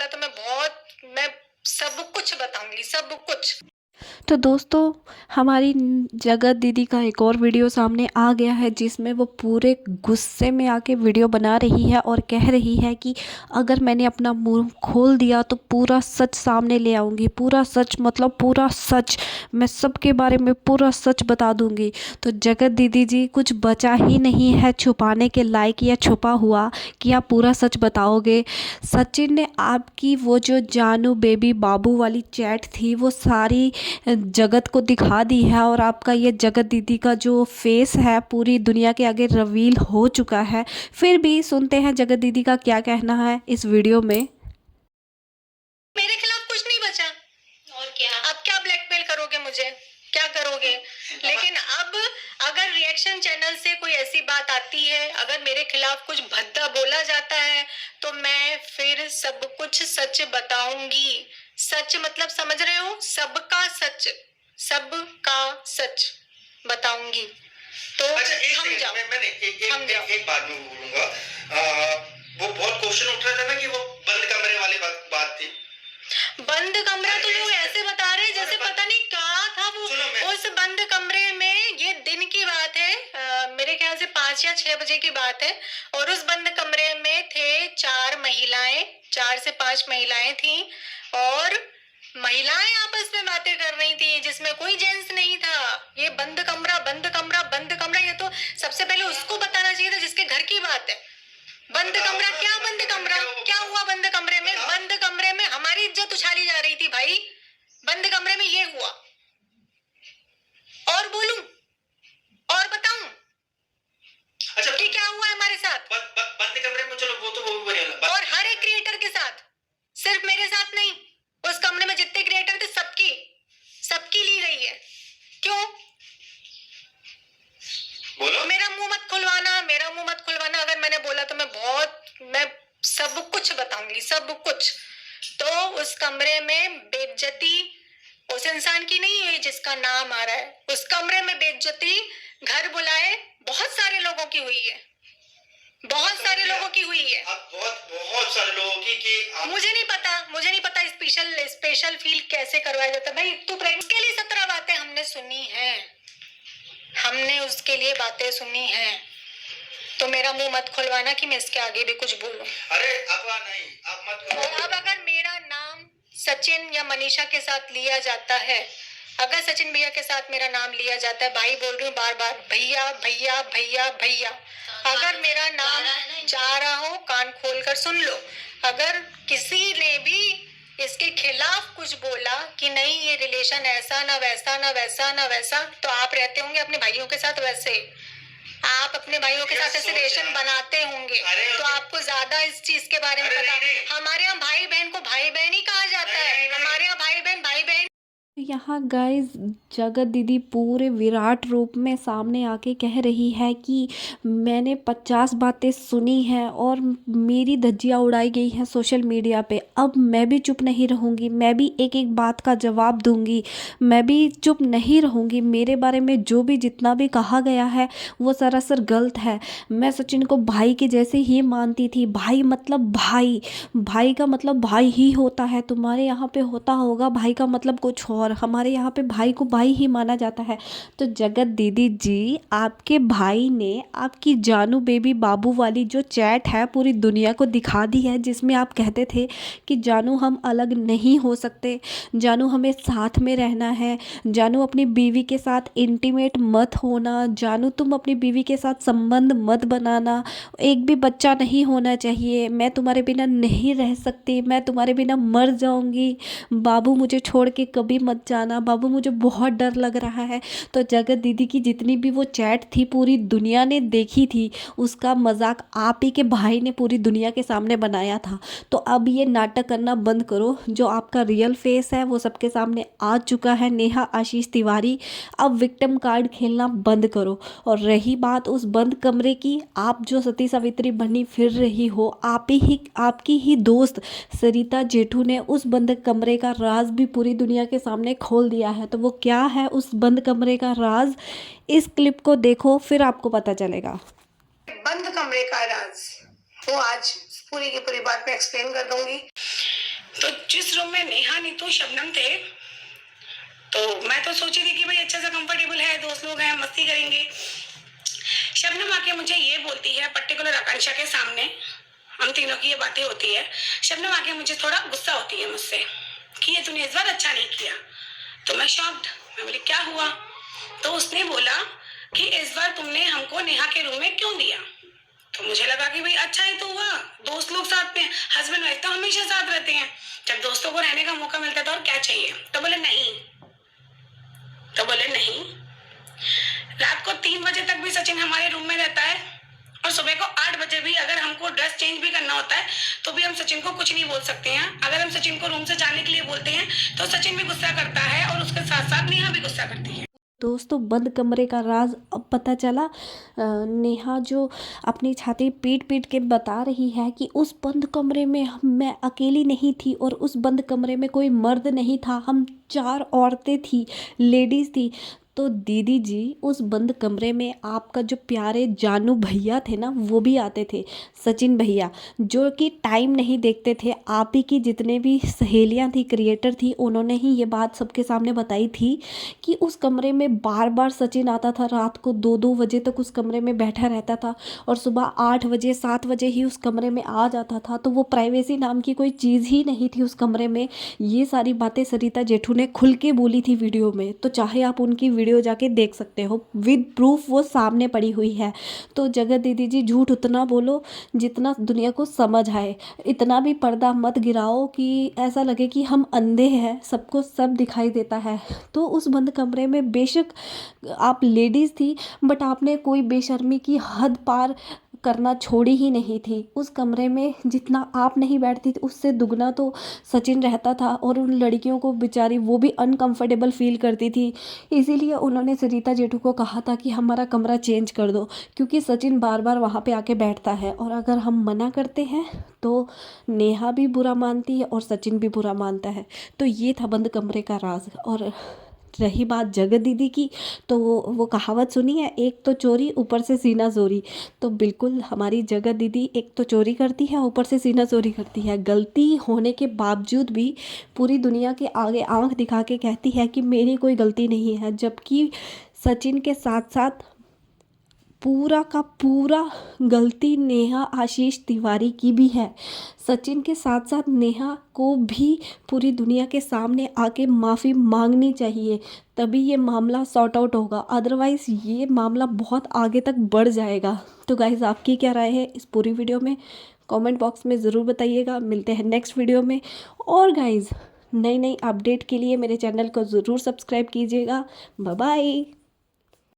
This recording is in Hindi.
बोला तो मैं सब कुछ बताऊंगी, सब कुछ। तो दोस्तों, हमारी जगत दीदी का एक और वीडियो सामने आ गया है जिसमें वो पूरे गुस्से में आके वीडियो बना रही है और कह रही है कि अगर मैंने अपना मुंह खोल दिया तो पूरा सच सामने ले आऊँगी। पूरा सच मतलब पूरा सच, मैं सबके बारे में पूरा सच बता दूँगी। तो जगत दीदी जी, कुछ बचा ही नहीं है छुपाने के लायक या छुपा हुआ कि आप पूरा सच बताओगे। सचिन ने आपकी वो जो जानू बेबी बाबू वाली चैट थी वो सारी जगत को दिखा दी है और आपका ये जगत दीदी का जो फेस है पूरी दुनिया के आगे रिवील हो चुका है। फिर भी सुनते हैं जगत दीदी का क्या कहना है इस वीडियो में। मेरे खिलाफ कुछ नहीं बचा। और क्या? अब क्या ब्लैकमेल करोगे मुझे? क्या करोगे? लेकिन अब अगर रिएक्शन चैनल से कोई ऐसी बात आती है, अगर मेरे खिलाफ कुछ भद्दा बोला जाता है, तो मैं फिर सब कुछ सच बताऊंगी। सच मतलब समझ रहे हो? सबका सच, सबका सच बताऊंगी। तो अच्छा, हम जाओ। एक बात मैं बोलूंगा। वो बहुत क्वेश्चन उठ रहा था ना कि वो बंद कमरे वाली बात थी। बंद कमरा तो लोग ऐसे बता रहे जैसे पता नहीं क्या था वो। उस बंद कमरे में, ये दिन की बात है, मेरे ख्याल से 5 या 6 बजे की बात है, और उस बंद कमरे में थे 4 महिलाएं, 4 से 5 महिलाएं थी, और महिलाएं आपस में बातें कर रही थी जिसमें कोई जेंट्स नहीं था। ये बंद कमरा बंद कमरा बंद कमरा, ये तो सबसे पहले उसको बताना चाहिए था जिसके घर की बात है। बंद कमरा क्या? बंद कमरा क्या हुआ? बंद कमरे में, बंद कमरे में हमारी इज्जत उछाली जा रही थी भाई। बंद कमरे में ये हुआ। और बोलूं और बताऊं? अच्छा, कि क्या हुआ हमारे साथ? बंद कमरे में, चलो वो भी बनेगा। और हर एक क्रिएटर के साथ, सिर्फ मेरे साथ नहीं। उस कमरे में जितने क्रिएटर थे सबकी ली गई है। क्यों? बोलो। मेरा मुंह मत खुलवाना। अगर मैंने बोला तो मैं सब कुछ बताऊंगी, सब कुछ। तो उस कमरे में बेइज्जती उस इंसान की नहीं है जिसका नाम आ रहा है। उस कमरे में बेइज्जती घर बुलाए बहुत सारे लोगों की हुई है, बहुत सारे लोगों की हुई है। बहुत सारे लोगों की मुझे नहीं पता स्पेशल फील कैसे करवाया जाता है भाई। तू उसके लिए 17 बातें हमने उसके लिए बातें सुनी हैं। तो मेरा मुंह मत खुलवाना कि मैं इसके आगे भी कुछ बोलूं। अरे अब नहीं, अब मत करो। अब अगर मेरा नाम सचिन या मनीषा के साथ लिया जाता है, अगर सचिन भैया के साथ मेरा नाम लिया जाता है, भाई बोल रही हूँ बार बार, भैया भैया भैया भैया, अगर मेरा नाम जा रहा हो, कान खोलकर सुन लो। अगर किसी ने भी इसके खिलाफ कुछ बोला कि नहीं ये रिलेशन ऐसा ना वैसा ना वैसा ना वैसा, तो आप रहते होंगे अपने भाइयों के साथ वैसे, आप अपने भाइयों के साथ ऐसे रिलेशन बनाते होंगे, तो आपको ज्यादा इस चीज के बारे में पता। हमारे यहाँ भाई बहन को भाई बहन ही कहा जाता है। हमारे यहाँ भाई बहन यहाँ गाइस जगत दीदी पूरे विराट रूप में सामने आके कह रही है कि मैंने 50 बातें सुनी हैं और मेरी धज्जियाँ उड़ाई गई हैं सोशल मीडिया पे। अब मैं भी चुप नहीं रहूँगी, मैं भी एक एक बात का जवाब दूँगी, मैं भी चुप नहीं रहूँगी। मेरे बारे में जो भी जितना भी कहा गया है वो सरासर गलत है। मैं सचिन को भाई के जैसे ही मानती थी। भाई मतलब भाई, भाई का मतलब भाई ही होता है। तुम्हारे यहाँ पे होता होगा भाई का मतलब कुछ और, हमारे यहाँ पे भाई को भाई ही माना जाता है। तो जगत दीदी जी, आपके भाई ने आपकी जानू बेबी बाबू वाली जो चैट है पूरी दुनिया को दिखा दी है, जिसमें आप कहते थे कि जानू हम अलग नहीं हो सकते, जानू हमें साथ में रहना है, जानू अपनी बीवी के साथ इंटीमेट मत होना, जानू तुम अपनी बीवी के साथ संबंध मत बनाना, एक भी बच्चा नहीं होना चाहिए, मैं तुम्हारे बिना नहीं रह सकती, मैं तुम्हारे बिना मर जाऊंगी, बाबू मुझे छोड़ के कभी मत जाना, बाबू मुझे बहुत डर लग रहा है। तो जगत दीदी की जितनी भी वो चैट थी पूरी दुनिया ने देखी थी, उसका मजाक आप ही के भाई ने पूरी दुनिया के सामने बनाया था। तो अब ये नाटक करना बंद करो, जो आपका रियल फेस है वो सबके सामने आ चुका है। नेहा आशीष तिवारी, अब विक्टिम कार्ड खेलना बंद करो। और रही बात उस बंद कमरे की, आप जो सती सावित्री बनी फिर रही हो, आपकी ही दोस्त सरिता जेठू ने उस बंद कमरे का राज भी पूरी दुनिया के सामने खोल दिया है। तो वो क्या है उस बंद कमरे का राज, इस क्लिप को देखो फिर आपको पता चलेगा। बंद कमरे का राज वो आज पूरी की पूरी बात में एक्सप्लेन कर दूंगी। तो जिस रूम में नेहा, नीतू, शबनम थे, तो मैं तो सोची थी कि भाई अच्छा सा कंफर्टेबल है, दोस्त लोग हैं, मस्ती करेंगे। शबनम आके मुझे ये बोलती है, पर्टिकुलर आकांक्षा के सामने, हम तीनों की ये बातें होती है, शबनम आके मुझे थोड़ा गुस्सा होती है मुझसे कि ये तूने इस बार अच्छा नहीं किया। तो मैं शॉक्ड, मैं बोली क्या हुआ? तो उसने बोला कि इस बार तुमने हमको नेहा के रूम में क्यों दिया? तो मुझे लगा कि भाई अच्छा ही तो हुआ, दोस्त लोग साथ में, हस्बैंड वाइफ तो हमेशा साथ रहते हैं, जब दोस्तों को रहने का मौका मिलता है तो और क्या चाहिए। तो बोले नहीं, रात को 3 बजे तक भी सचिन हमारे रूम में रहता है, और सुबह को 8 बजे भी अगर हमको ड्रेस चेंज भी करना होता है तो भी हम सचिन को कुछ नहीं बोल सकते हैं। अगर हम सचिन को रूम से जाने के लिए बोलते हैं तो सचिन भी गुस्सा करता है, और उसके साथ साथ नेहा भी गुस्सा करती है। दोस्तों बंद कमरे का राज अब पता चला। नेहा जो अपनी छाती पीट पीट के बता रही है कि उस बंद कमरे में मैं अकेली नहीं थी और उस बंद कमरे में कोई मर्द नहीं था, हम 4 औरतें थी, लेडीज़ थी। तो दीदी जी उस बंद कमरे में आपका जो प्यारे जानू भैया थे ना, वो भी आते थे, सचिन भैया, जो कि टाइम नहीं देखते थे। आप ही की जितने भी सहेलियां थी, क्रिएटर थी, उन्होंने ही ये बात सबके सामने बताई थी कि उस कमरे में बार बार सचिन आता था, रात को 2-2 बजे तक उस कमरे में बैठा रहता था और सुबह 8 बजे 7 बजे ही उस कमरे में आ जाता था। तो वो प्राइवेसी नाम की कोई चीज़ ही नहीं थी उस कमरे में। ये सारी बातें सरिता जेठू ने खुल के बोली थी वीडियो में, तो चाहे आप उनकी वीडियो जाके देख सकते हो, विद प्रूफ वो सामने पड़ी हुई है। तो जगत दीदी जी झूठ उतना बोलो जितना दुनिया को समझ आए, इतना भी पर्दा मत गिराओ कि ऐसा लगे कि हम अंधे हैं, सबको सब दिखाई देता है। तो उस बंद कमरे में बेशक आप लेडीज़ थी, बट आपने कोई बेशर्मी की हद पार करना छोड़ी ही नहीं थी। उस कमरे में जितना आप नहीं बैठती थी उससे दुगना तो सचिन रहता था, और उन लड़कियों को बेचारी वो भी अनकंफर्टेबल फील करती थी। इसीलिए उन्होंने सरिता जेठू को कहा था कि हमारा कमरा चेंज कर दो, क्योंकि सचिन बार बार वहाँ पे आके बैठता है, और अगर हम मना करते हैं तो नेहा भी बुरा मानती है और सचिन भी बुरा मानता है। तो ये था बंद कमरे का राज। और रही बात जगत दीदी की, तो वो कहावत सुनी है, एक तो चोरी ऊपर से सीना चोरी। तो बिल्कुल हमारी जगत दीदी एक तो चोरी करती है, ऊपर से सीना चोरी करती है। गलती होने के बावजूद भी पूरी दुनिया के आगे आंख दिखा के कहती है कि मेरी कोई गलती नहीं है, जबकि सचिन के साथ साथ पूरा का पूरा गलती नेहा आशीष तिवारी की भी है। सचिन के साथ साथ नेहा को भी पूरी दुनिया के सामने आके माफ़ी मांगनी चाहिए, तभी ये मामला सॉर्ट आउट होगा, अदरवाइज़ ये मामला बहुत आगे तक बढ़ जाएगा। तो गाइज़ आपकी क्या राय है इस पूरी वीडियो में, कमेंट बॉक्स में ज़रूर बताइएगा। मिलते हैं नेक्स्ट वीडियो में। और गाइज़ नई अपडेट के लिए मेरे चैनल को ज़रूर सब्सक्राइब कीजिएगा। Bye bye.